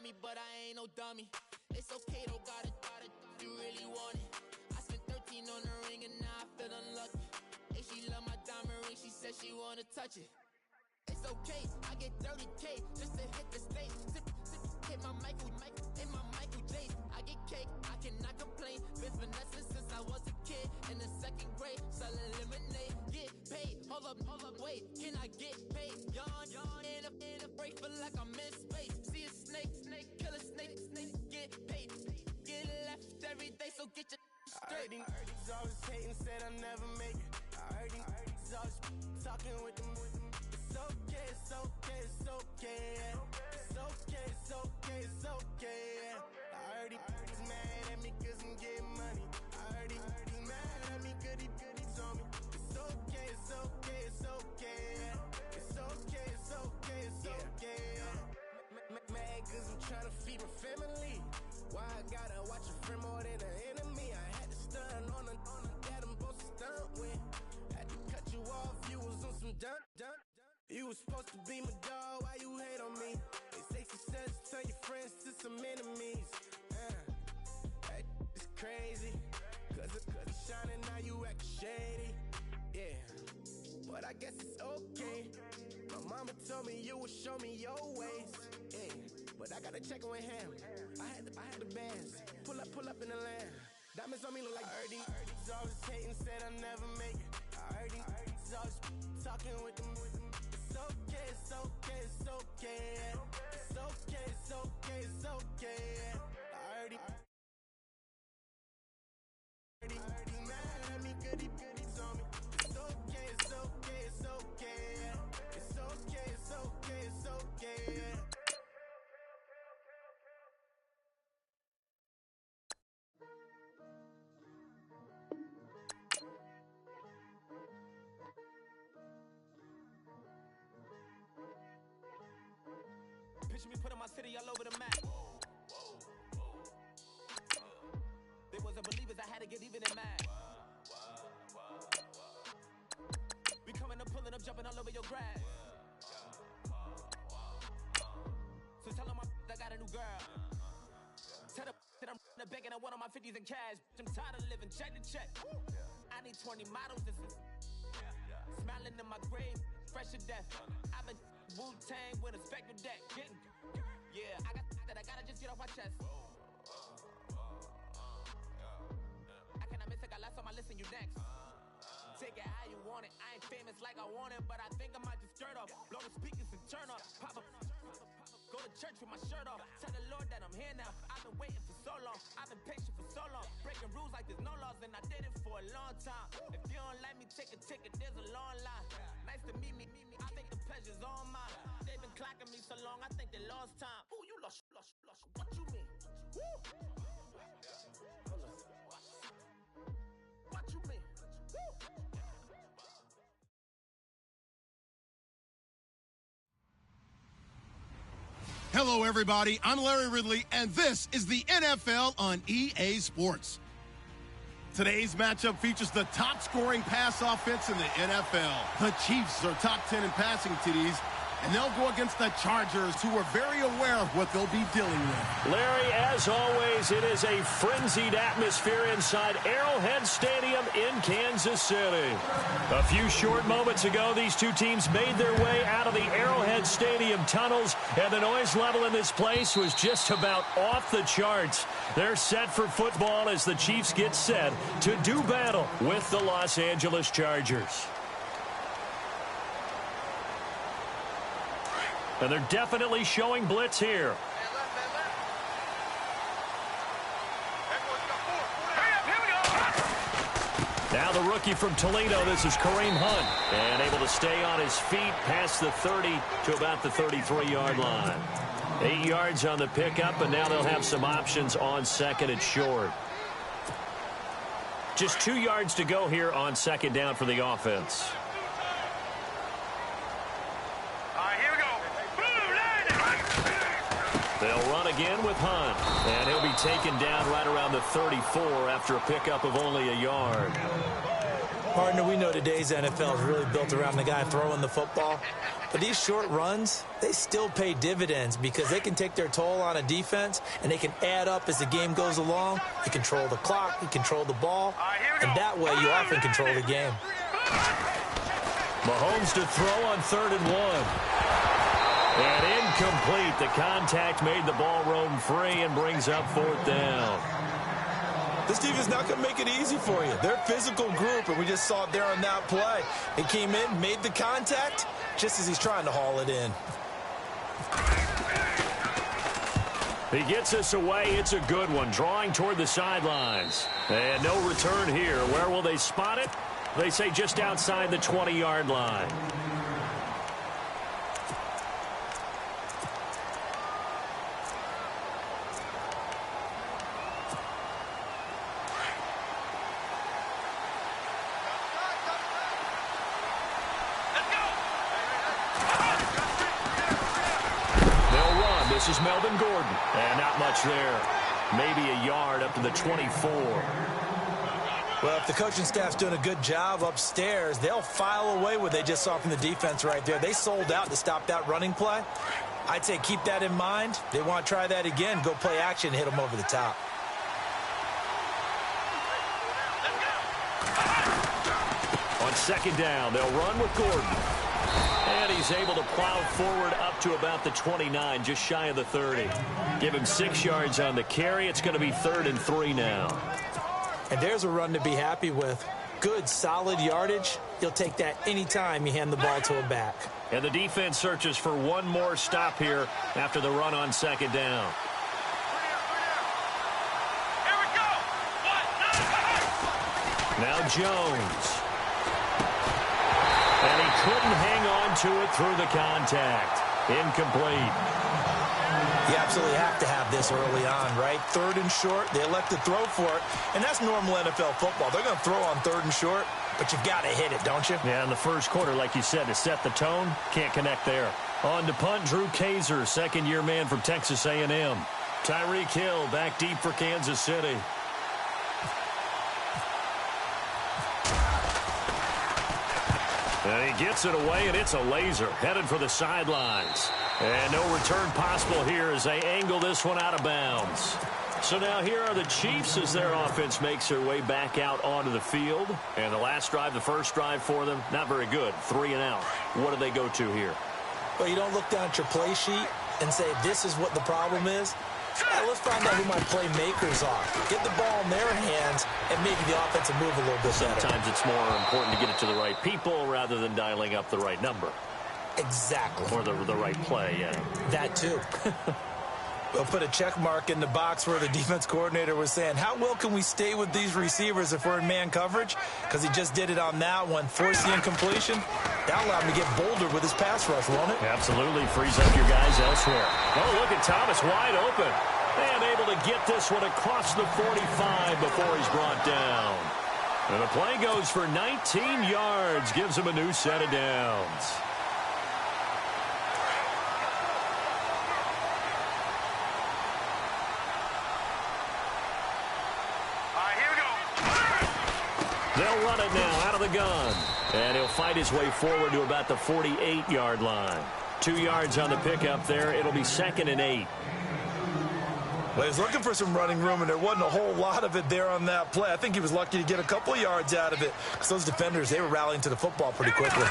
me, but I ain't no dummy. It's okay, though, gotta, you really want it. I spent 13 on the ring and now I feel unlucky. Hey, she love my diamond ring, she said she wanna touch it. It's okay, I get 30K just to hit the stage. Hit my Michael, in my Michael J. I get cake, I cannot complain. Been finessing since I was a kid. In the second grade, selling lemonade. Get paid, hold up, wait, can I get paid? Yawn, in a break, feel like I'm in space. See a snake, kill a snake, get paid. Get left every day, so get your straight. I heard he's always hating, said I'll never make it. I heard he's always talking with them. It's okay, it's okay, it's okay. It's okay, it's okay, it's okay. I heard he's mad at me cause I'm getting money. I heard he's mad at me cause he's on me. It's okay, it's okay, it's okay. It's okay, it's okay, it's okay. Mad cause I'm trying to feed my family. Why I gotta watch a friend more than an enemy? I had to stun on the that I'm supposed to stunt with. Had to cut you off, you was on some dun. You was supposed to be my dog, why you hate on me? They say success turn your friends to some enemies. Hey, it's crazy, cause it's shining, now you act shady. Yeah, but I guess it's okay. My mama told me you would show me your ways. Yeah, but I gotta check with him. I had the bands. Pull up in the land. Diamonds on me look like Ernie. He's always hating, said I'll never make it. I heard he's always talking with them. It's okay, it's okay, it's okay. It's okay, it's okay, it's okay. I heard he's mad at me, he's on me. It's okay, it's okay, it's okay. It's okay, it's okay, it's okay. Picture me putting my city all over the map. They wasn't believers, I had to get even in mad. We coming up, pulling up, jumping all over your grass. So tell them I got a new girl. Tell them that I'm the bank and I want all my 50s in cash. I'm tired of living check to check. I need 20 models, this is smiling in my grave, fresh to death. I've been Wu-Tang with a spectral deck. Yeah, I gotta just get off my chest. I cannot miss it, got last on my list and you next. Take it how you want it, I ain't famous like I want it, but I think I might just skirt off. Blow the speakers and turn up, pop up. Go to church with my shirt off. Tell the Lord that I'm here now. I've been waiting for so long. I've been patient for so long. Breaking rules like there's no laws, and I did it for a long time. If you don't like me, take a ticket. There's a long line. Nice to meet me. I think the pleasure's all mine. They've been clocking me so long, I think they lost time. Ooh, you lost. What you mean? Woo. What you mean? Woo. Hello, everybody. I'm Larry Ridley, and this is the NFL on EA Sports. Today's matchup features the top-scoring pass offense in the NFL. The Chiefs are top 10 in passing TDs, and they'll go against the Chargers, who are very aware of what they'll be dealing with. Larry, as always, it is a frenzied atmosphere inside Arrowhead Stadium in Kansas City. A few short moments ago, these two teams made their way out of the Arrowhead Stadium tunnels, and the noise level in this place was just about off the charts. They're set for football as the Chiefs get set to do battle with the Los Angeles Chargers. And they're definitely showing blitz here. Now the rookie from Toledo, this is Kareem Hunt. And able to stay on his feet past the 30 to about the 33-yard line. 8 yards on the pickup, and now they'll have some options on second and short. Just 2 yards to go here on second down for the offense. They'll run again with Hunt, and he'll be taken down right around the 34 after a pickup of only a yard. Partner, we know today's NFL is really built around the guy throwing the football. But these short runs, they still pay dividends because they can take their toll on a defense, and they can add up as the game goes along. You control the clock, you control the ball, and that way you often control the game. Mahomes to throw on 3rd and 1. And incomplete. The contact made the ball roam free and brings up 4th down. This team is not going to make it easy for you. They're a physical group, and we just saw it there on that play. He came in, made the contact, just as he's trying to haul it in. He gets us away. It's a good one, drawing toward the sidelines. And no return here. Where will they spot it? They say just outside the 20-yard line. This is Melvin Gordon, and not much there. Maybe a yard up to the 24. Well, if the coaching staff's doing a good job upstairs, they'll file away what they just saw from the defense right there. They sold out to stop that running play. I'd say keep that in mind. They want to try that again, go play action, hit them over the top. On 2nd down, they'll run with Gordon. And he's able to plow forward up to about the 29, just shy of the 30. Give him 6 yards on the carry. It's going to be 3rd and 3 now. And there's a run to be happy with. Good, solid yardage. You'll take that anytime you hand the ball to a back. And the defense searches for one more stop here after the run on 2nd down. Here we go. Now Jones. And he couldn't hang on to it through the contact. Incomplete. You absolutely have to have this early on, right? 3rd and short, they elect to throw for it, and that's normal NFL football. They're going to throw on 3rd and short, but you've got to hit it, don't you? Yeah, in the first quarter, like you said, to set the tone, can't connect there. On to punt, Drew Kaiser, 2nd-year man from Texas A&M. Tyreek Hill back deep for Kansas City. And he gets it away, and it's a laser, headed for the sidelines. And no return possible here as they angle this one out of bounds. So now here are the Chiefs as their offense makes their way back out onto the field. And the last drive, the first drive for them, not very good, 3 and out. What do they go to here? Well, you don't look down at your play sheet and say, this is what the problem is. Yeah, let's find out who my playmakers are. Get the ball in their hands and maybe the offensive move a little bit better. Sometimes it's more important to get it to the right people rather than dialing up the right number. Exactly. Or the right play, yeah. That too. We'll put a check mark in the box where the defense coordinator was saying, how well can we stay with these receivers if we're in man coverage? Because he just did it on that one, forced the incompletion. That allowed him to get bolder with his pass rush, won't it? Absolutely. Frees up your guys elsewhere. Oh, look at Thomas wide open. And able to get this one across the 45 before he's brought down. And the play goes for 19 yards. Gives him a new set of downs. They'll run it now out of the gun. And he'll fight his way forward to about the 48-yard line. 2 yards on the pickup there. It'll be 2nd and 8. Well, he was looking for some running room, and there wasn't a whole lot of it there on that play. I think he was lucky to get a couple of yards out of it because those defenders, they were rallying to the football pretty quickly.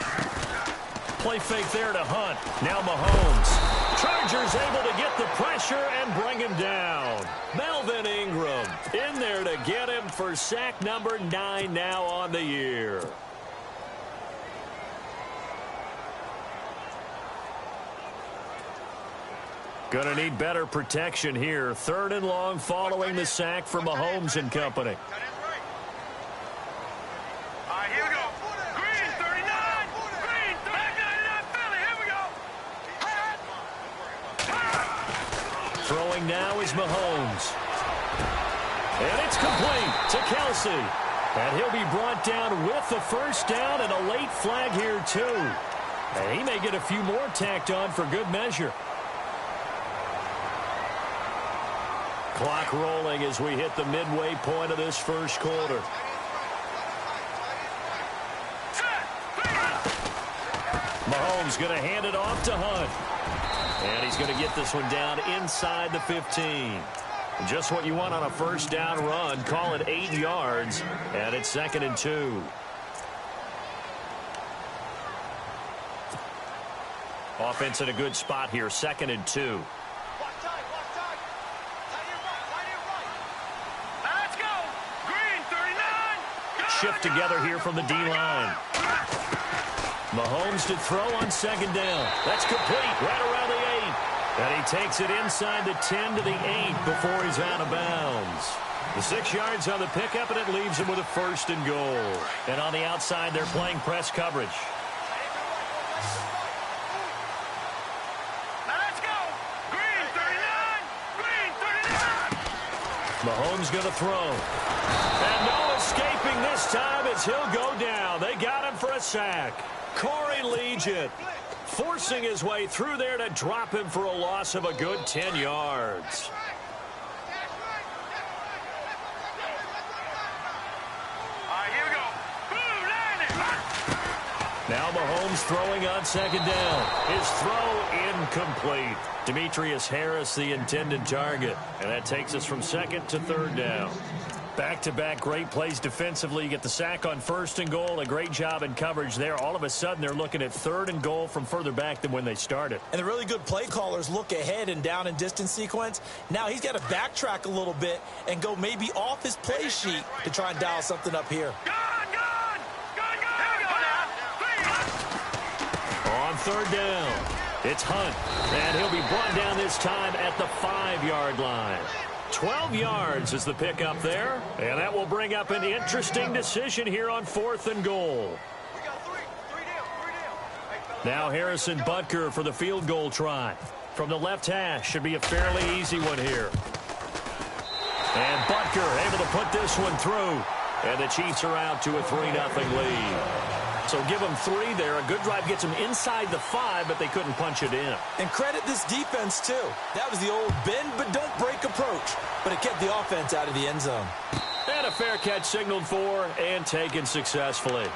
Play fake there to Hunt. Now Mahomes. Chargers able to get the pressure and bring him down. Melvin Ingram in there to get him for sack number 9 now on the year. Gonna need better protection here. 3rd and long following the sack from Mahomes and company. Here we go. Green, 39. Green, back 99 Philly. Here we go. Throwing now is Mahomes. And it's complete to Kelsey. And he'll be brought down with the first down and a late flag here too. And he may get a few more tacked on for good measure. Clock rolling as we hit the midway point of this first quarter. Mahomes going to hand it off to Hunt. And he's going to get this one down inside the 15. Just what you want on a first down run. Call it 8 yards, and it's 2nd and 2. Offense in a good spot here, 2nd and 2. Shift together here from the D-line. Mahomes to throw on 2nd down. That's complete right around the 8. And he takes it inside the 10 to the 8 before he's out of bounds. The 6 yards on the pickup, and it leaves him with a 1st and goal. And on the outside, they're playing press coverage. Mahomes going to throw. And no escaping this time as he'll go down. They got him for a sack. Corey Legent forcing his way through there to drop him for a loss of a good 10 yards. Now Mahomes throwing on 2nd down. His throw incomplete. Demetrius Harris, the intended target. And that takes us from 2nd to 3rd down. Back-to-back great plays defensively. You get the sack on 1st and goal. A great job in coverage there. All of a sudden, they're looking at 3rd and goal from further back than when they started. And the really good play callers look ahead and down and distance sequence. Now he's got to backtrack a little bit and go maybe off his play sheet to try and dial something up here. On 3rd down, it's Hunt, and he'll be brought down this time at the 5-yard line. 12 yards is the pickup there, and that will bring up an interesting decision here on 4th and goal. Now Harrison Butker for the field goal try. From the left hash, should be a fairly easy one here. And Butker able to put this one through, and the Chiefs are out to a 3-0 lead. So give them 3 there. A good drive gets them inside the 5, but they couldn't punch it in. And credit this defense, too. That was the old bend but don't break approach, but it kept the offense out of the end zone. And a fair catch signaled for and taken successfully.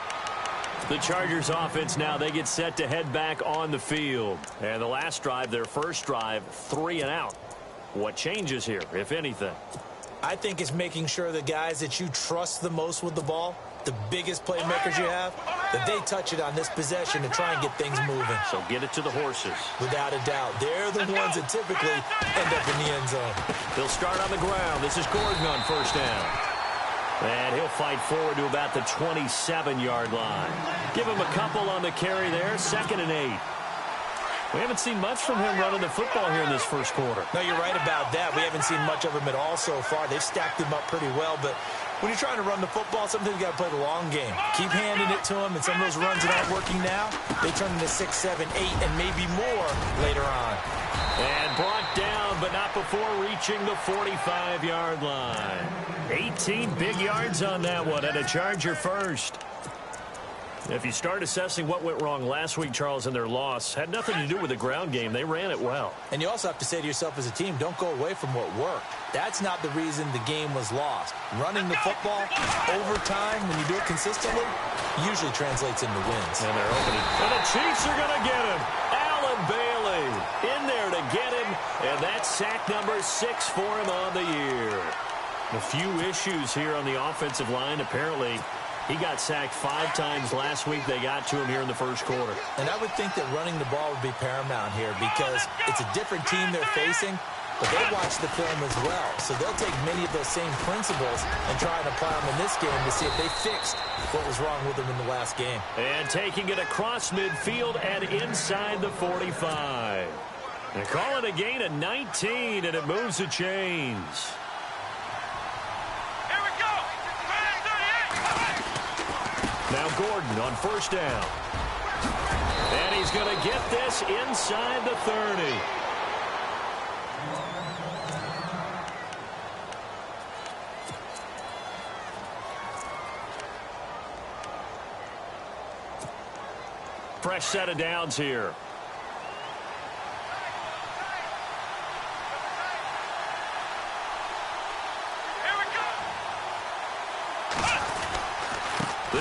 The Chargers offense now, they get set to head back on the field. And the last drive, their first drive, 3 and out. What changes here, if anything? I think it's making sure the guys that you trust the most with the ball, the biggest playmakers you have, that they touch it on this possession to try and get things moving. So get it to the horses. Without a doubt. They're the ones that typically end up in the end zone. They'll start on the ground. This is Gordon on 1st down. And he'll fight forward to about the 27-yard line. Give him a couple on the carry there. 2nd and 8. We haven't seen much from him running the football here in this first quarter. No, you're right about that. We haven't seen much of him at all so far. They've stacked him up pretty well, but when you're trying to run the football, sometimes you got to play the long game. Keep handing it to him, and some of those runs that aren't working now, they turn into 6, 7, 8, and maybe more later on. And brought down, but not before reaching the 45-yard line. 18 big yards on that one, and a Charger first. If you start assessing what went wrong last week, Charles, in their loss, had nothing to do with the ground game. They ran it well. And you also have to say to yourself as a team, don't go away from what worked. That's not the reason the game was lost. Running the football over time, when you do it consistently, usually translates into wins. And they're opening. And the Chiefs are going to get him. Allen Bailey in there to get him. And that's sack number 6 for him on the year. A few issues here on the offensive line, apparently. He got sacked 5 times last week. They got to him here in the first quarter. And I would think that running the ball would be paramount here because it's a different team they're facing, but they watch the film as well. So they'll take many of those same principles and try and apply them in this game to see if they fixed what was wrong with them in the last game. And taking it across midfield and inside the 45. They call it a gain of 19, and it moves the chains. Now Gordon on 1st down. And he's going to get this inside the 30. Fresh set of downs here. The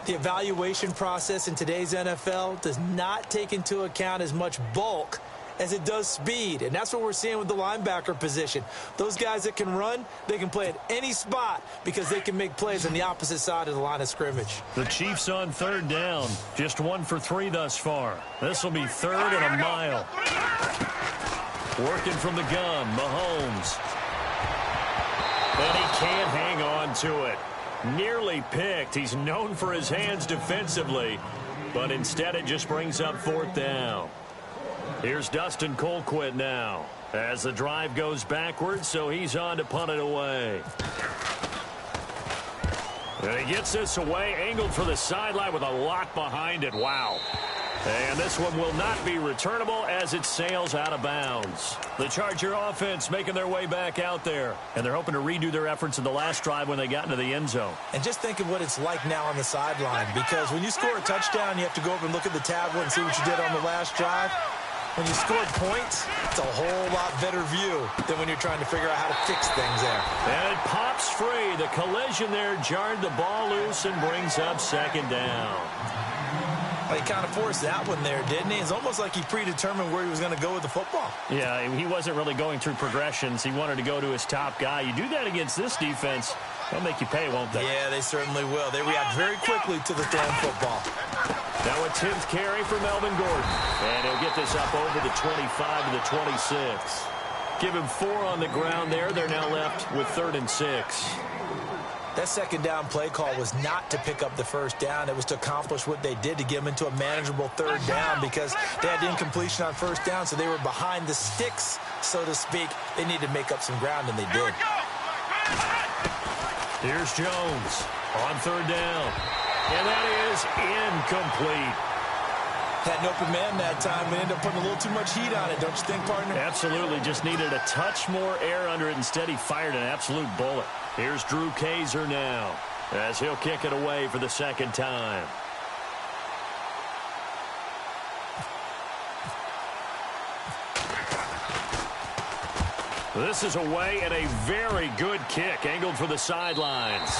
The evaluation process in today's NFL does not take into account as much bulk as it does speed, and that's what we're seeing with the linebacker position. Those guys that can run, they can play at any spot because they can make plays on the opposite side of the line of scrimmage. The Chiefs on third down, just 1 for 3 thus far. This will be 3rd and a mile. Working from the gun, Mahomes. And he can't hang on to it. Nearly picked. He's known for his hands defensively, but instead it just brings up 4th down. Here's Dustin Colquitt now as the drive goes backwards, so he's on to punt it away. And he gets this away, angled for the sideline with a lot behind it. Wow. And this one will not be returnable as it sails out of bounds. The Charger offense making their way back out there, and they're hoping to redo their efforts in the last drive when they got into the end zone. And just think of what it's like now on the sideline, because when you score a touchdown, you have to go over and look at the tablet and see what you did on the last drive. When you scored points, it's a whole lot better view than when you're trying to figure out how to fix things there. And it pops free. The collision there jarred the ball loose and brings up 2nd down. Well, he kind of forced that one there, didn't he? It's almost like he predetermined where he was going to go with the football. Yeah, he wasn't really going through progressions. He wanted to go to his top guy. You do that against this defense, they'll make you pay, won't they? Yeah, they certainly will. They react very quickly to the thrown football. Now a 10th carry for Melvin Gordon. And he'll get this up over the 25 to the 26. Give him 4 on the ground there. They're now left with 3rd and 6. That 2nd down play call was not to pick up the 1st down. It was to accomplish what they did, to get them into a manageable 3rd down, because they had incompletion on 1st down, so they were behind the sticks, so to speak. They needed to make up some ground, and they did. Here's Jones on 3rd down. And that is incomplete. Had an open man that time, but ended up putting a little too much heat on it, don't you think, partner? Absolutely. Just needed a touch more air under it. Instead, he fired an absolute bullet. Here's Drew Kaiser now as he'll kick it away for the 2nd time. This is away and a very good kick, angled for the sidelines.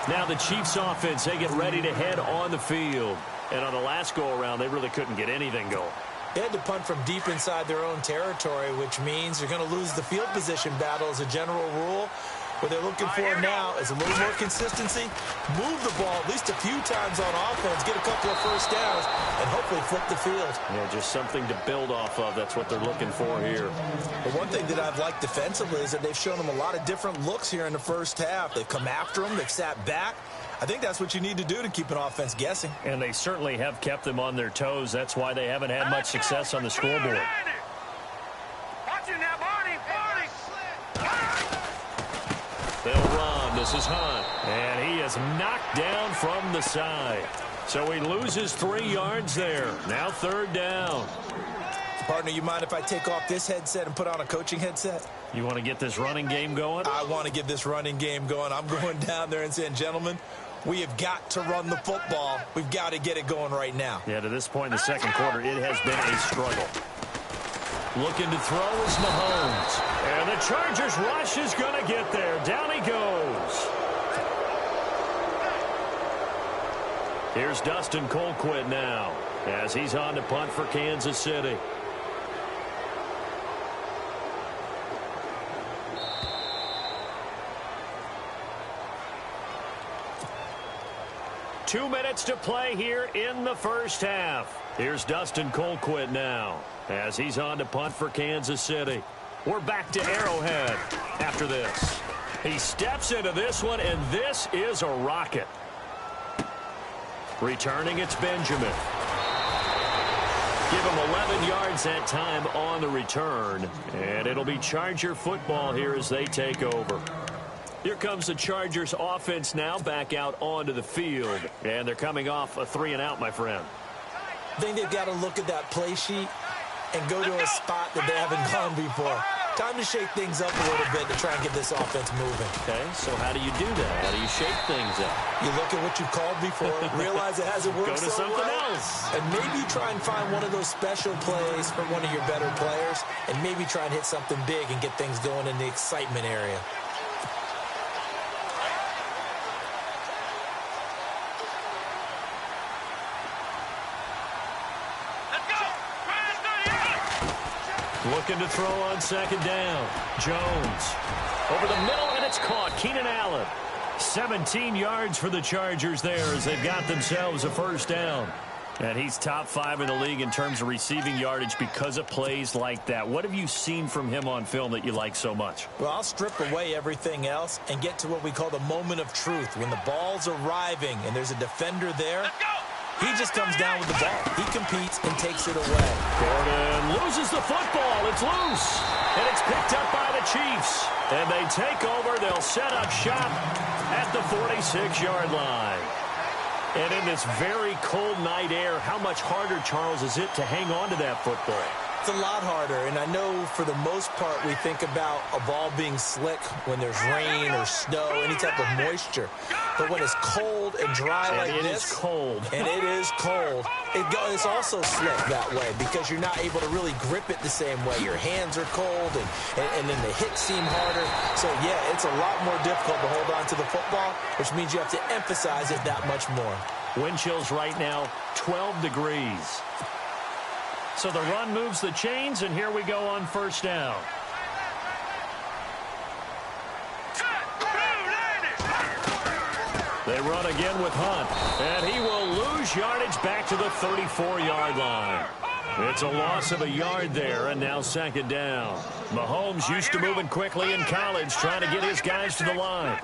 Now the Chiefs offense, they get ready to head on the field. And on the last go-around, they really couldn't get anything going. They had to punt from deep inside their own territory, which means they're going to lose the field position battle as a general rule. What they're looking for now is a little more consistency, move the ball at least a few times on offense, get a couple of 1st downs, and hopefully flip the field. Yeah, just something to build off of. That's what they're looking for here. But one thing that I've liked defensively is that they've shown them a lot of different looks here in the 1st half. They've come after them. They've sat back. I think that's what you need to do to keep an offense guessing. And they certainly have kept them on their toes. That's why they haven't had much success on the scoreboard. They'll run. This is Hunt. And he is knocked down from the side. So he loses 3 yards there. Now 3rd down. Partner, you mind if I take off this headset and put on a coaching headset? You want to get this running game going? I want to get this running game going. I'm going down there and saying, gentlemen, we have got to run the football. We've got to get it going right now. Yeah, to this point in the 2nd quarter, it has been a struggle. Looking to throw is Mahomes. And the Chargers rush is going to get there. Down he goes. Here's Dustin Colquitt now as he's on to punt for Kansas City. Two minutes to play here in the 1st half. Here's Dustin Colquitt now as he's on to punt for Kansas City. We're back to Arrowhead after this. He steps into this one, and this is a rocket. Returning, it's Benjamin. Give him 11 yards that time on the return, and it'll be Charger football here as they take over. Here comes the Chargers offense now back out onto the field, and they're coming off a 3-and-out, my friend. I think they've got to look at that play sheet and go to a spot that they haven't gone before. Time to shake things up a little bit to try and get this offense moving. Okay, so how do you do that? How do you shake things up? You look at what you called before, realize it hasn't worked Go to so something well, else. and maybe try and find one of those special plays from one of your better players, and maybe try and hit something big and get things going in the excitement area. Looking to throw on second down. Jones. Over the middle, and it's caught. Keenan Allen. 17 yards for the Chargers there as they've got themselves a first down. And he's top 5 in the league in terms of receiving yardage because of plays like that. What have you seen from him on film that you like so much? Well, I'll strip away everything else and get to what we call the moment of truth. When the ball's arriving and there's a defender there, he just comes down with the ball. He competes and takes it away. Gordon loses the football. It's loose. And it's picked up by the Chiefs. And they take over. They'll set up shop at the 46-yard line. And in this very cold night air, how much harder, Charles, is it to hang on to that football? It's a lot harder, and I know for the most part we think about a ball being slick when there's rain or snow, any type of moisture. But when it's cold and dry like this, it is cold. And it is cold, it's also slick that way because you're not able to really grip it the same way. Your hands are cold, and then the hits seem harder. So, yeah, it's a lot more difficult to hold on to the football, which means you have to emphasize it that much more. Wind chills right now, 12 degrees. So the run moves the chains, and here we go on first down. They run again with Hunt, and he will lose yardage back to the 34-yard line. It's a loss of a yard there, and now second down. Mahomes used to moving quickly in college, trying to get his guys to the line.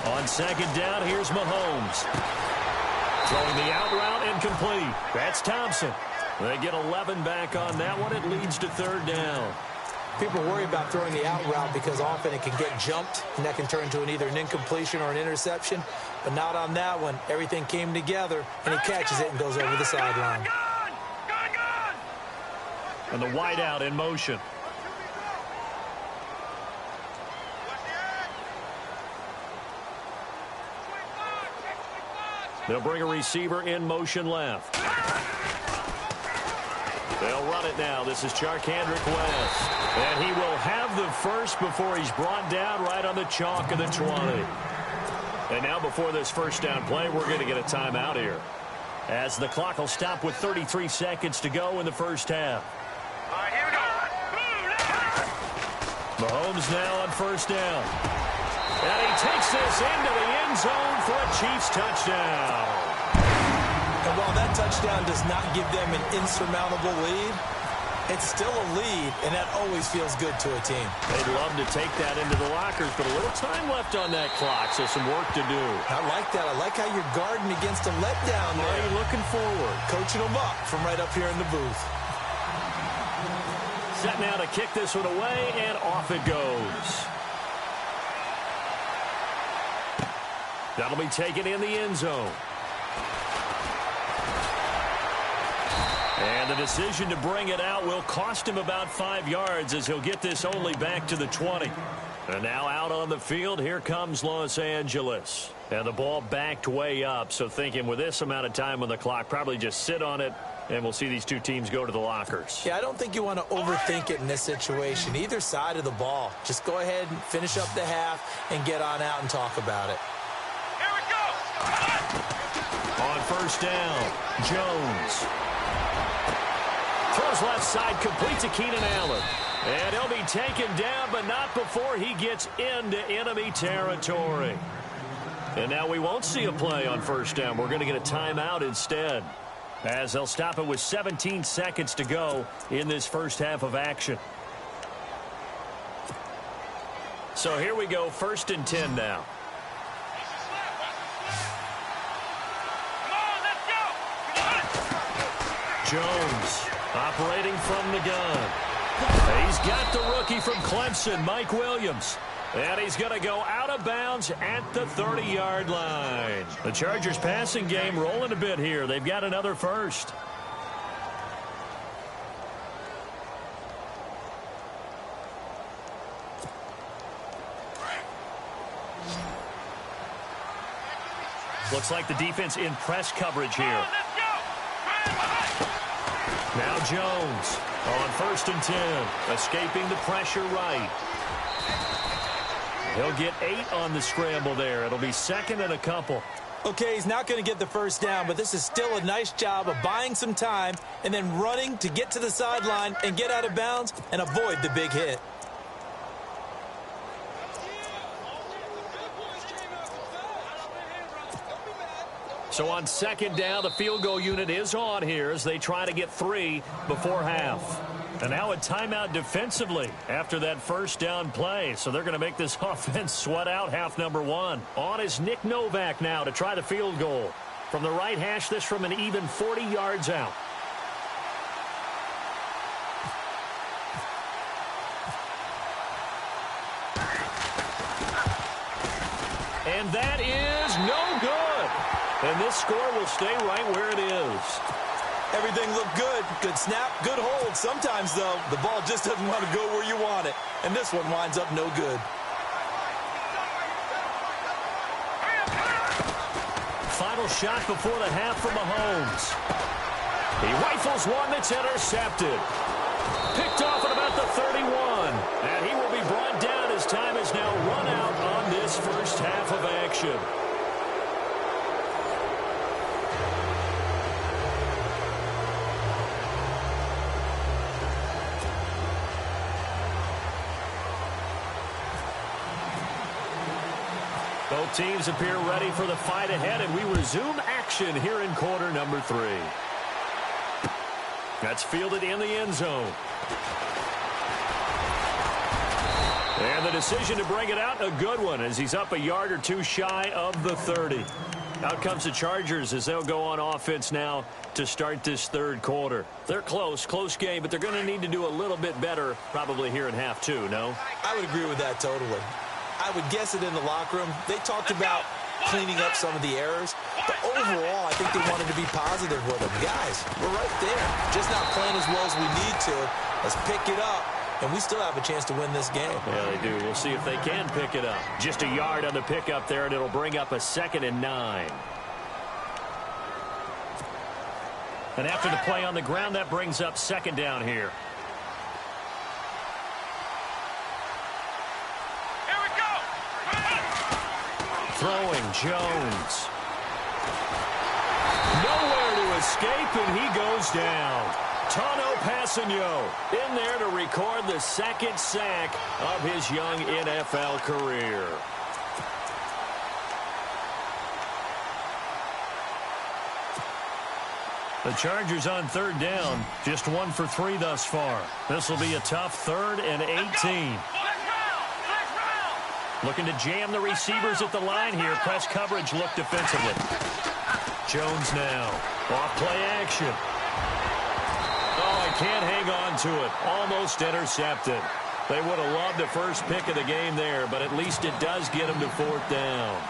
On second down, here's Mahomes. Throwing the out route incomplete. That's Thompson. They get 11 back on that one. It leads to third down. People worry about throwing the out route because often it can get jumped, and that can turn into either an incompletion or an interception. But not on that one. Everything came together, and he catches it and goes over the sideline. And the wideout in motion. They'll bring a receiver in motion left. They'll run it now. This is Charkandrick West. And he will have the first before he's brought down right on the chalk of the 20. And now before this first down play, we're going to get a timeout here, as the clock will stop with 33 seconds to go in the first half. All right, here we go. Mahomes now on first down. And he takes this into the end zone for a Chiefs touchdown. And while that touchdown does not give them an insurmountable lead, it's still a lead, and that always feels good to a team. They'd love to take that into the lockers, but a little time left on that clock, so some work to do. I like that. I like how you're guarding against a letdown there. Are you looking forward? Coaching them up from right up here in the booth. Set now to kick this one away, and off it goes. That'll be taken in the end zone. And the decision to bring it out will cost him about 5 yards, as he'll get this only back to the 20. And now out on the field, here comes Los Angeles. And the ball backed way up, so thinking with this amount of time on the clock, probably just sit on it, and we'll see these two teams go to the lockers. Yeah, I don't think you want to overthink it in this situation. Either side of the ball. Just go ahead and finish up the half and get on out and talk about it. On first down, Jones. Throws left side, complete to Keenan Allen. And he'll be taken down, but not before he gets into enemy territory. And now we won't see a play on first down. We're going to get a timeout instead, as they'll stop it with 17 seconds to go in this first half of action. So here we go, 1st and 10 now. Jones operating from the gun. He's got the rookie from Clemson, Mike Williams. And he's going to go out of bounds at the 30-yard line. The Chargers passing game rolling a bit here. They've got another first. Looks like the defense in press coverage here. Now Jones on 1st and 10, escaping the pressure right. He'll get 8 on the scramble there. It'll be 2nd and a couple. Okay, he's not going to get the first down, but this is still a nice job of buying some time and then running to get to the sideline and get out of bounds and avoid the big hit. So on second down, the field goal unit is on here as they try to get 3 before half. And now a timeout defensively after that first down play. So they're going to make this offense sweat out half number 1. On is Nick Novak now to try the field goal. From the right hash, this from an even 40 yards out. And that is no good. And this score will stay right where it is. Everything looked good. Good snap, good hold. Sometimes, though, the ball just doesn't want to go where you want it. And this one winds up no good. Final shot before the half from Mahomes. He rifles one that's intercepted. Picked off at about the 31. And he will be brought down as time is now run out on this first half of action. Both teams appear ready for the fight ahead, and we resume action here in quarter number 3. That's fielded in the end zone. And the decision to bring it out, a good one, as he's up a yard or two shy of the 30. Out comes the Chargers as they'll go on offense now to start this third quarter. They're close game, but they're going to need to do a little bit better probably here in half 2, no? I would agree with that totally. I would guess it in the locker room. They talked about cleaning up some of the errors, but overall, I think they wanted to be positive with them. Guys, we're right there. Just not playing as well as we need to. Let's pick it up, and we still have a chance to win this game. Yeah, they do. We'll see if they can pick it up. Just a yard on the pickup there, and it'll bring up a 2nd and 9. And after the play on the ground, that brings up 2nd down here. Throwing Jones. Nowhere to escape, and he goes down. Tano Passanio in there to record the 2nd sack of his young NFL career. The Chargers on 3rd down, just 1 for 3 thus far. This will be a tough 3rd and 18. Looking to jam the receivers at the line here. Press coverage look defensively. Jones now. Off play action. Oh, I can't hang on to it. Almost intercepted. They would have loved the first pick of the game there, but at least it does get them to 4th down.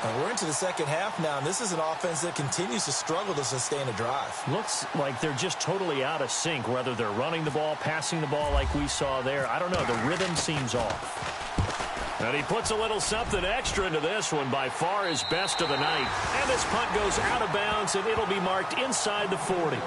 And we're into the second half now, and this is an offense that continues to struggle to sustain a drive. Looks like they're just totally out of sync, whether they're running the ball, passing the ball like we saw there. I don't know. The rhythm seems off. And he puts a little something extra into this one, by far his best of the night. And this punt goes out of bounds, and it'll be marked inside the 40.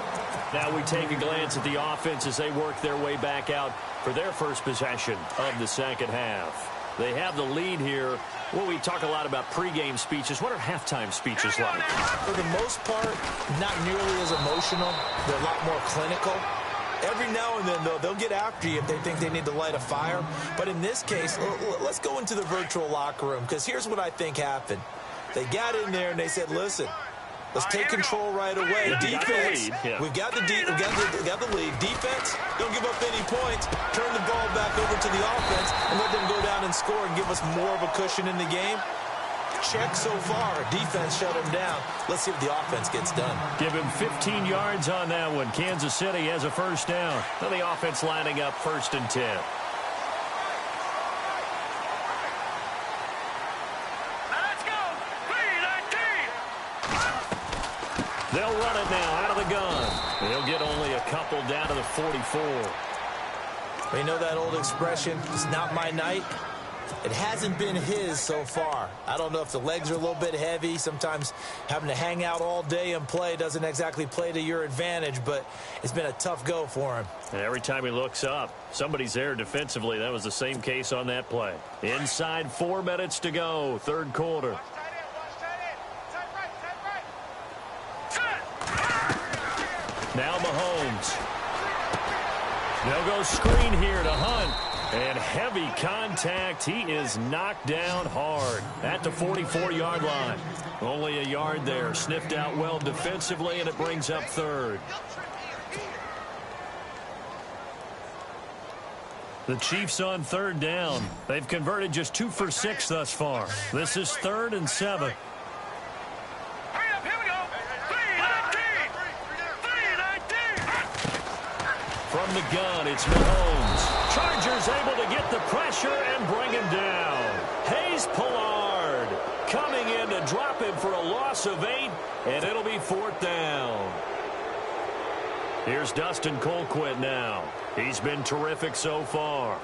Now we take a glance at the offense as they work their way back out for their first possession of the second half. They have the lead here. Well, we talk a lot about pregame speeches. What are halftime speeches like? For the most part, not nearly as emotional. They're a lot more clinical. Every now and then, though, they'll get after you if they think they need to light a fire. But in this case, let's go into the virtual locker room, because here's what I think happened. They got in there and they said, listen, let's take control right away. Defense, we've got the lead. Defense, don't give up any points. Turn the ball back over to the offense and let them go down and score and give us more of a cushion in the game. Check so far. Defense shut him down. Let's see if the offense gets done. Give him 15 yards on that one. Kansas City has a first down. Then the offense lining up 1st and 10. Let's go. 3-19. They'll run it now out of the gun. They'll get only a couple down to the 44. You know that old expression, it's not my night? It hasn't been his so far. I don't know if the legs are a little bit heavy. Sometimes having to hang out all day and play doesn't exactly play to your advantage, but it's been a tough go for him. And every time he looks up, somebody's there defensively. That was the same case on that play. Inside 4 minutes to go, third quarter. Now Mahomes. They'll go screen here to Hunt. And heavy contact. He is knocked down hard at the 44-yard line. Only a yard there. Sniffed out well defensively, and it brings up third. The Chiefs on third down. They've converted just 2 for 6 thus far. This is 3rd and 7. From the gun, it's Mahomes. Chargers able to get the pressure and bring him down. Hayes Pollard coming in to drop him for a loss of 8, and it'll be 4th down. Here's Dustin Colquitt now. He's been terrific so far.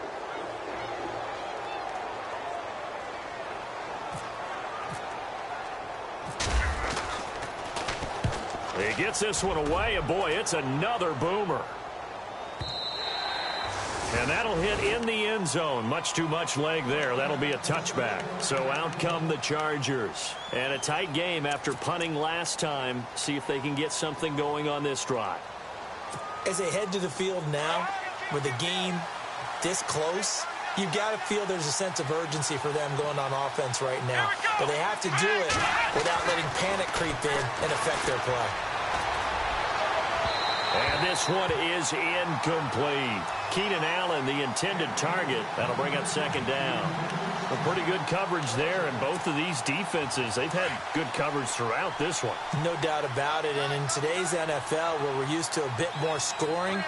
He gets this one away, and boy, it's another boomer. And that'll hit in the end zone. Much too much leg there. That'll be a touchback. So out come the Chargers. And a tight game after punting last time. See if they can get something going on this drive. As they head to the field now, with the game this close, you've got to feel there's a sense of urgency for them going on offense right now. But they have to do it without letting panic creep in and affect their play. And this one is incomplete. Keenan Allen, the intended target. That'll bring up 2nd down. A pretty good coverage there, and both of these defenses, they've had good coverage throughout this one. No doubt about it, and in today's NFL, where we're used to a bit more scoring,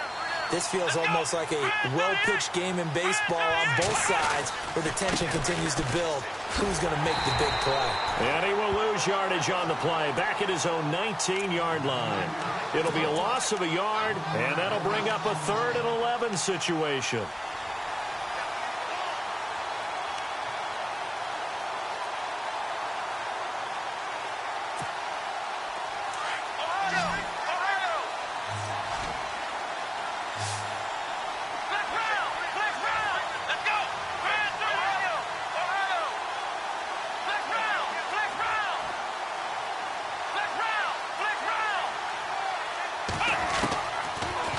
this feels almost like a well-pitched game in baseball on both sides, where the tension continues to build. Who's going to make the big play? And he will lose yardage on the play, back at his own 19-yard line. It'll be a loss of a yard, and that'll bring up a 3rd and 11 situation.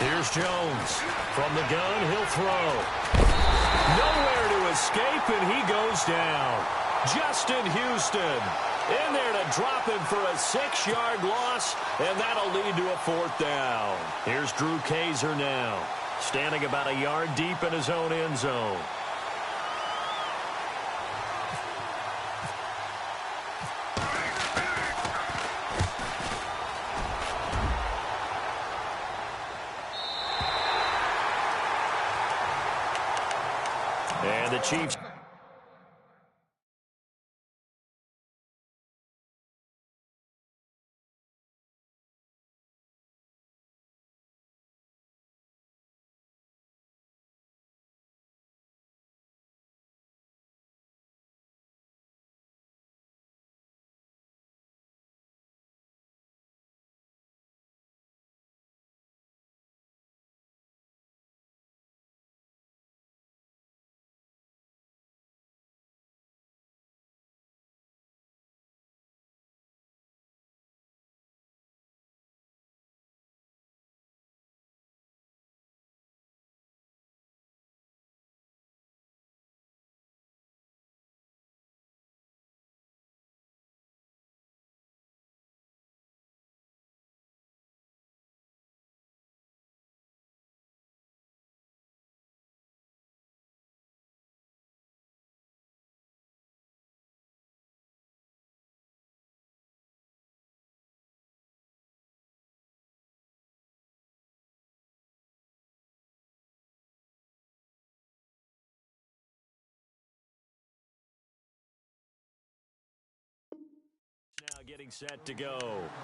Here's Jones. From the gun, he'll throw. Nowhere to escape, and he goes down. Justin Houston in there to drop him for a 6-yard loss, and that'll lead to a 4th down. Here's Drew Kaiser now, standing about a yard deep in his own end zone. And the Chiefs. Now getting set to go.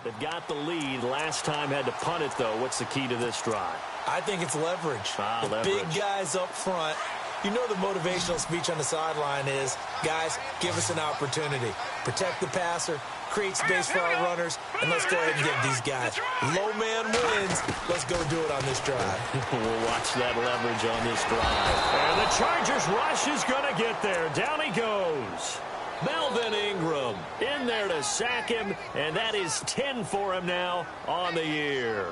They've got the lead. Last time had to punt it, though. What's the key to this drive? I think it's leverage. Leverage. Big guys up front. You know the motivational speech on the sideline is, guys, give us an opportunity. Protect the passer, create space for our runners, and let's go ahead and get these guys. Low man wins. Let's go do it on this drive. We'll watch that leverage on this drive. And the Chargers rush is going to get there. Down he goes. Melvin Ingram in there to sack him, and that is 10 for him now on the year.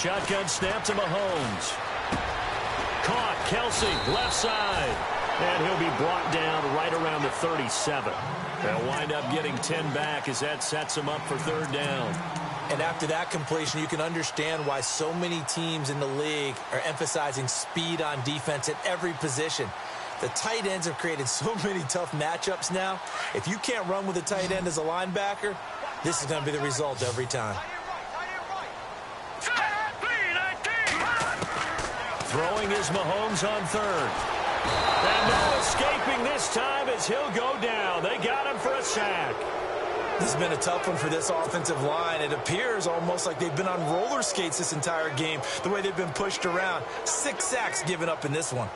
shotgun snap to Mahomes. Caught, Kelsey, left side. And he'll be brought down right around the 37. They'll wind up getting 10 back as that sets them up for third down. And after that completion, you can understand why so many teams in the league are emphasizing speed on defense at every position. The tight ends have created so many tough matchups now. If you can't run with a tight end as a linebacker, this is going to be the result every time. Throwing is Mahomes on third. And no escaping this time as he'll go down. They got him for a sack. This has been a tough one for this offensive line. It appears almost like they've been on roller skates this entire game, the way they've been pushed around. 6 sacks given up in this one.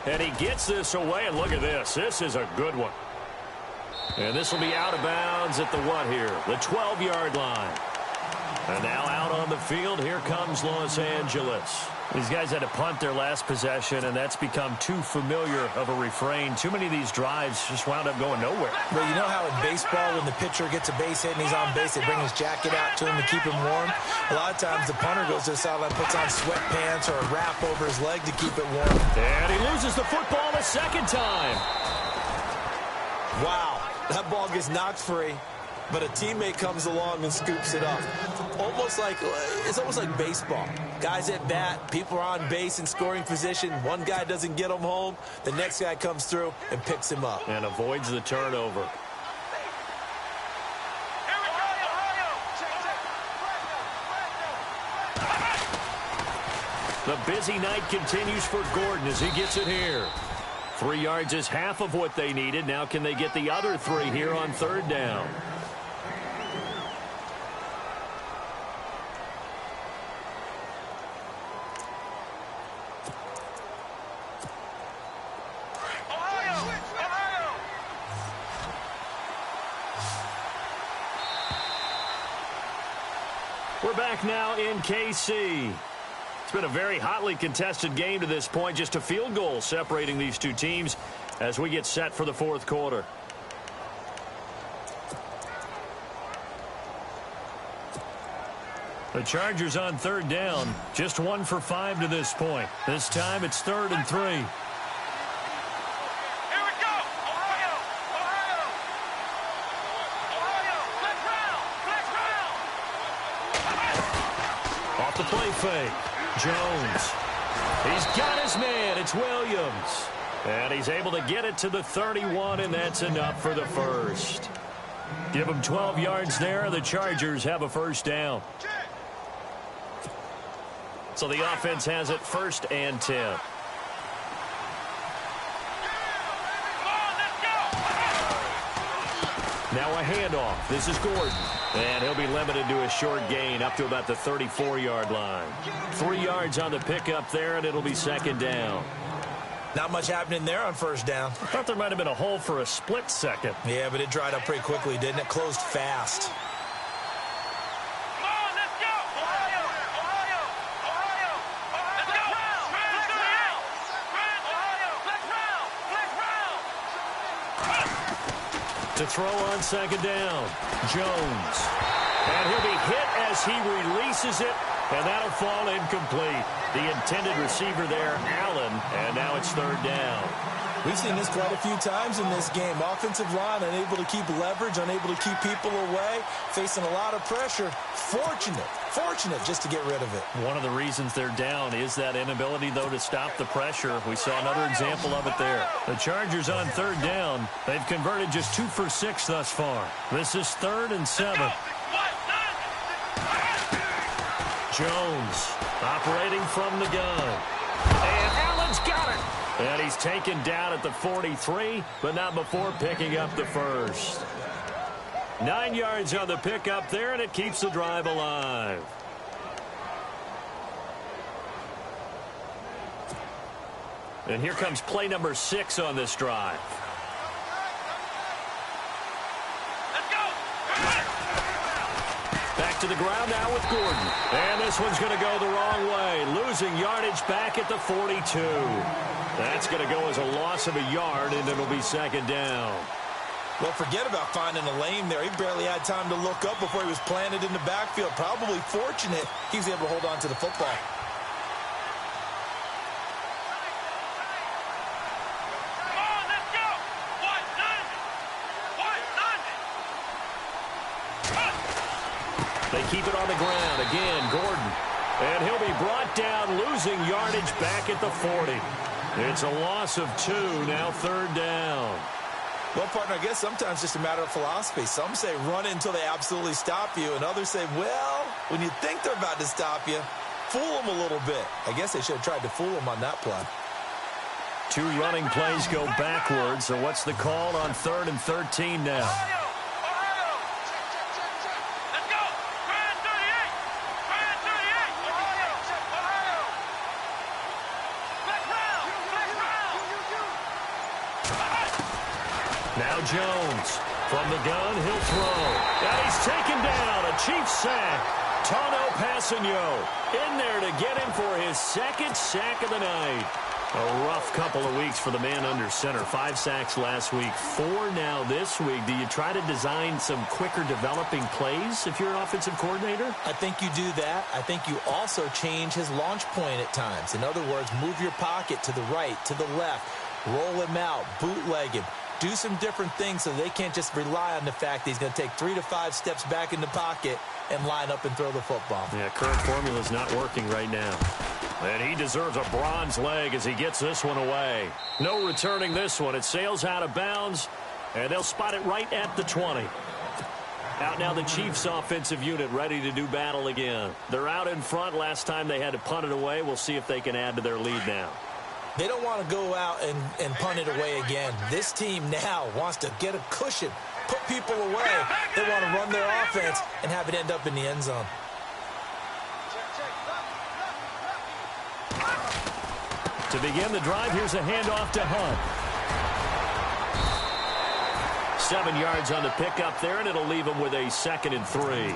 And he gets this away, and look at this. This is a good one. And this will be out of bounds at the what here? The 12-yard line. And now out on the field, here comes Los Angeles. These guys had to punt their last possession, and that's become too familiar of a refrain. Too many of these drives just wound up going nowhere. Well, you know how in baseball, when the pitcher gets a base hit and he's on base, they bring his jacket out to him to keep him warm? A lot of times the punter goes to the sideline, puts on sweatpants or a wrap over his leg to keep it warm. And he loses the football a second time. Wow, that ball gets knocked free, but a teammate comes along and scoops it up. It's almost like baseball. Guys at bat, people are on base in scoring position. One guy doesn't get him home. The next guy comes through and picks him up. And avoids the turnover. The busy night continues for Gordon as he gets it here. 3 yards is half of what they needed. Now can they get the other 3 here on third down? We're back now in KC. It's been a very hotly contested game to this point. Just a field goal separating these two teams as we get set for the fourth quarter. The Chargers on third down. Just 1 for 5 to this point. This time it's 3rd and 3. Off the play fake. Jones. He's got his man. It's Williams. And he's able to get it to the 31, and that's enough for the first. Give him 12 yards there. The Chargers have a first down. So the offense has it 1st and 10. Now a handoff. This is Gordon. And he'll be limited to a short gain up to about the 34-yard line. 3 yards on the pickup there, and it'll be 2nd down. Not much happening there on 1st down. I thought there might have been a hole for a split second. Yeah, but it dried up pretty quickly, didn't it? Closed fast. To throw on 2nd down, Jones. And he'll be hit as he releases it, and that'll fall incomplete. The intended receiver there, Allen, and now it's 3rd down. We've seen this quite a few times in this game. Offensive line unable to keep leverage, unable to keep people away, facing a lot of pressure. Fortunate just to get rid of it. One of the reasons they're down is that inability, though, to stop the pressure. We saw another example of it there. The Chargers on 3rd down. They've converted just 2 for 6 thus far. This is 3rd and 7. Jones operating from the gun. And Allen's got it. And he's taken down at the 43, but not before picking up the first. 9 yards on the pickup there, and it keeps the drive alive. And here comes play number 6 on this drive. Back to the ground now with Gordon. And this one's going to go the wrong way. Losing yardage back at the 42. That's going to go as a loss of a yard, and it'll be 2nd down. Well, forget about finding a lane there. He barely had time to look up before he was planted in the backfield. Probably fortunate he was able to hold on to the football. They keep it on the ground. Again, Gordon. And he'll be brought down, losing yardage back at the 40. It's a loss of 2, now 3rd down. Well, partner, I guess sometimes it's just a matter of philosophy. Some say run until they absolutely stop you, and others say, well, when you think they're about to stop you, fool them a little bit. I guess they should have tried to fool them on that play. 2 running plays go backwards, so what's the call on 3rd and 13 now? Now Jones from the gun, he'll throw. And he's taken down, a Chiefs sack. Tano Passanio in there to get him for his 2nd sack of the night. A rough couple of weeks for the man under center. 5 sacks last week, 4 now this week. Do you try to design some quicker developing plays if you're an offensive coordinator? I think you do that. I think you also change his launch point at times. In other words, move your pocket to the right, to the left, roll him out, bootleg him. Do some different things so they can't just rely on the fact that he's going to take 3 to 5 steps back in the pocket and line up and throw the football. Yeah, current formula's not working right now. And he deserves a bronze leg as he gets this one away. No returning this one. It sails out of bounds, and they'll spot it right at the 20. Out now the Chiefs offensive unit ready to do battle again. They're out in front. Last time they had to punt it away. We'll see if they can add to their lead now. They don't want to go out and punt it away again. This team now wants to get a cushion, put people away. They want to run their offense and have it end up in the end zone. To begin the drive, here's a handoff to Hunt. 7 yards on the pickup there, and it'll leave them with a 2nd and 3.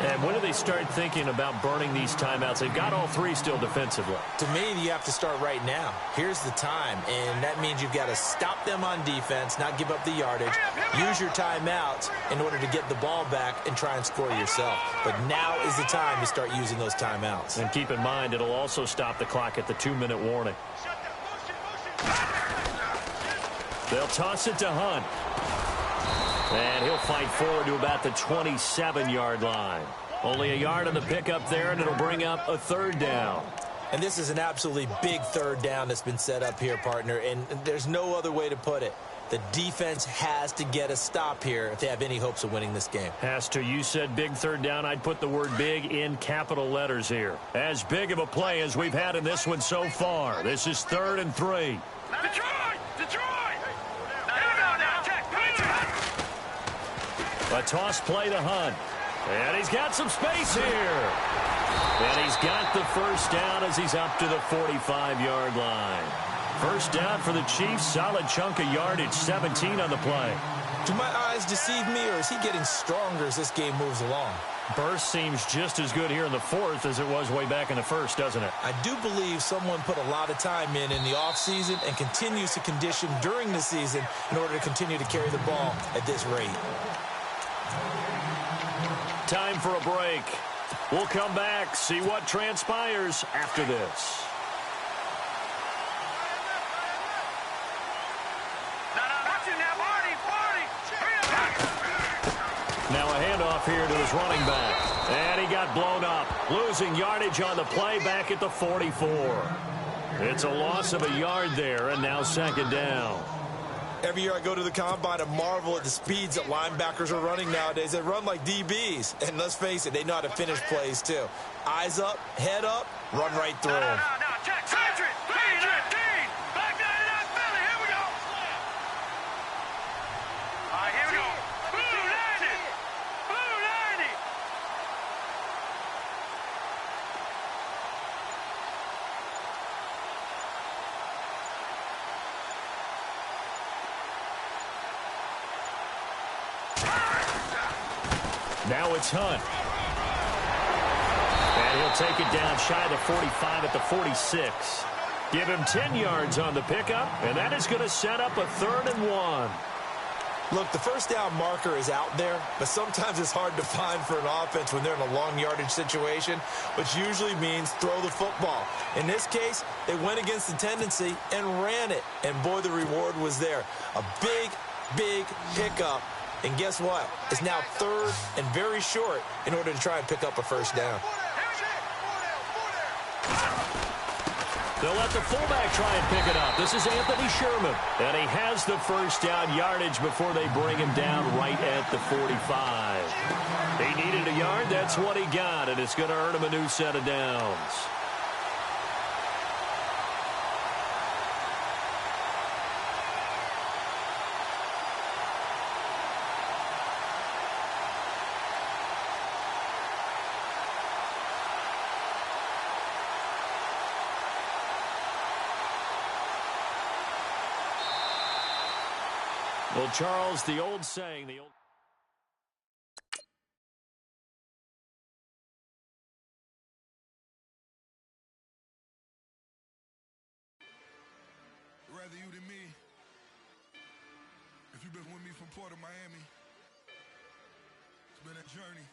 And when do they start thinking about burning these timeouts? They've got all 3 still defensively. To me, you have to start right now. Here's the time, and that means you've got to stop them on defense, not give up the yardage, use your timeouts in order to get the ball back and try and score yourself. But now is the time to start using those timeouts. And keep in mind, it'll also stop the clock at the 2-minute warning. They'll toss it to Hunt. And he'll fight forward to about the 27-yard line. Only a yard on the pickup there, and it'll bring up a 3rd down. And this is an absolutely big 3rd down that's been set up here, partner, and there's no other way to put it. The defense has to get a stop here if they have any hopes of winning this game. Has to. You said big 3rd down. I'd put the word big in capital letters here. As big of a play as we've had in this one so far. This is 3rd and 3. Detroit! A toss play to Hunt. And he's got some space here. And he's got the 1st down as he's up to the 45-yard line. 1st down for the Chiefs. Solid chunk of yardage. 17 on the play. Do my eyes deceive me, or is he getting stronger as this game moves along? Burst seems just as good here in the 4th as it was way back in the 1st, doesn't it? I do believe someone put a lot of time in the offseason and continues to condition during the season in order to continue to carry the ball at this rate. Time for a break. We'll come back, see what transpires after this. Now a handoff here to his running back. And he got blown up. Losing yardage on the play back at the 44. It's a loss of a yard there, and now 2nd down. Every year I go to the combine and marvel at the speeds that linebackers are running nowadays. They run like DBs. And let's face it, they know how to finish plays too. Eyes up, head up, run right through them. Now it's Hunt. And he'll take it down shy of the 45 at the 46. Give him 10 yards on the pickup, and that is going to set up a 3rd and 1. Look, the first down marker is out there, but sometimes it's hard to find for an offense when they're in a long yardage situation, which usually means throw the football. In this case, they went against the tendency and ran it, and boy, the reward was there. A big, big pickup, and guess what? It's now third and very short in order to try and pick up a first down. They'll let the fullback try and pick it up. This is Anthony Sherman. And he has the first down yardage before they bring him down right at the 45. He needed a yard. That's what he got, and it's going to earn him a new set of downs. Well, Charles, the old saying, Rather you than me. If you've been with me from Port of Miami, it's been a journey.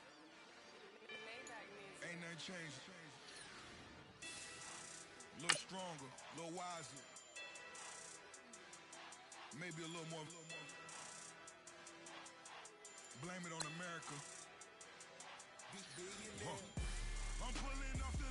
Ain't nothing changed. A little stronger, a little wiser. Maybe a little more. Blame it on America. I'm pulling off